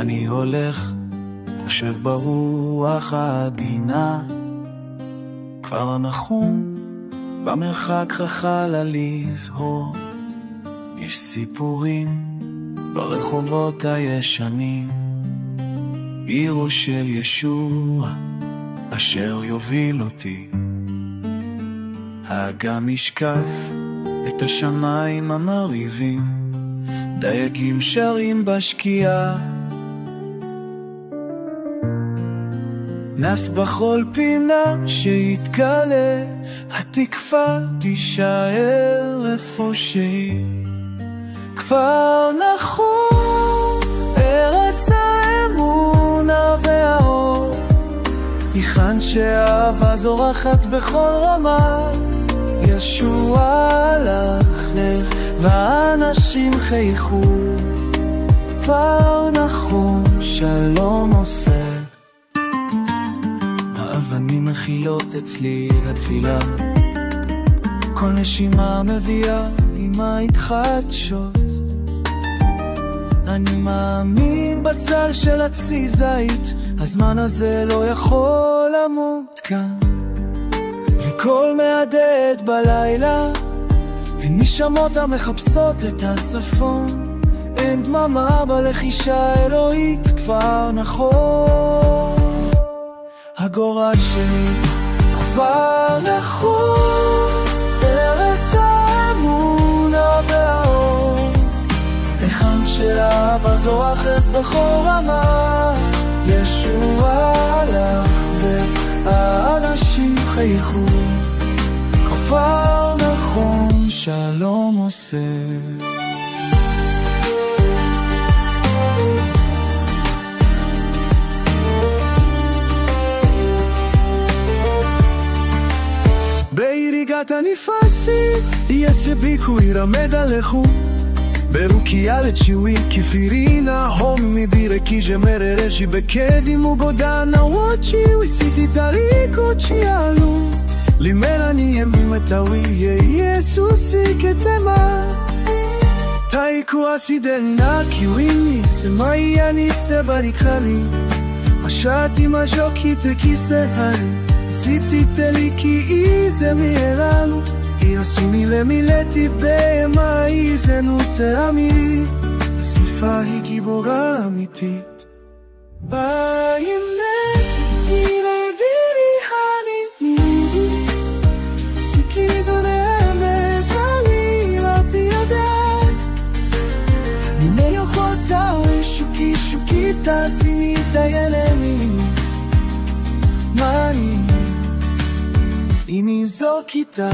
אני הולך, חושב ברוח העדינה, כבר נחום במרחק חחלה לזהור. יש סיפורים ברחובות הישנים, עירו של ישוע אשר יוביל אותי. האגם ישקף את השמיים המרהיבים, דייגים שרים בשקיעה, נס בכל פינה שיתגלה, התקווה תישאר איפה שהיא. כפר נחום, ארץ האמונה והאור, היכן שהאהבה זורחת בכל רמה. ישוע הלך לך והאנשים חייכו, כפר נחום שלום עושה. האבנים מכילות אצלי התפילה, כל נשימה מביאה עם ההתחדשות. אני מאמין בצל של עצי זית, הזמן הזה לא יכול למות כאן. וכל מהדהד בלילה, הן נשמות המחפשות את הצפון. אין דממה בלחישה אלוהית, כפר נחום. הגורל שלי כפר נחום, ארץ האמונה והאור, היכן שהאהבה זורחת בכל רמה. ישוע הלך והאנשים חייכו, כפר נחום שלום עושה. בעיריגת הנפסי יסביקו ירמד עליכו, ברukija lečiwi kifirina homi bireki žemere reži bekedi mu godana uoči wisiti tariko čialu limena nije mimetawi je Jesusi ketema taiku asidena kiwini semayani tsebarikali mashati majoki tekisehari siti teliki ize mielanu יעשו למילאתי בהמה איזנו תעמי, השפה היא גיבורה אמיתית. בימת ילבירי הנימי, כי זו נאמס אני לא תיודעת. הנה יוכותה ושוקי שוקי תעשיני דיינמי, מה אם זו כיתה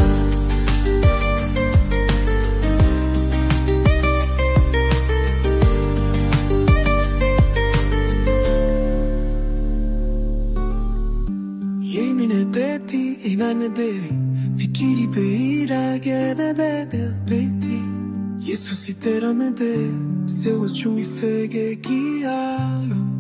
Deti inanederi fikiri beira gada beda beti Jesus iteramede seu chumi fege guialo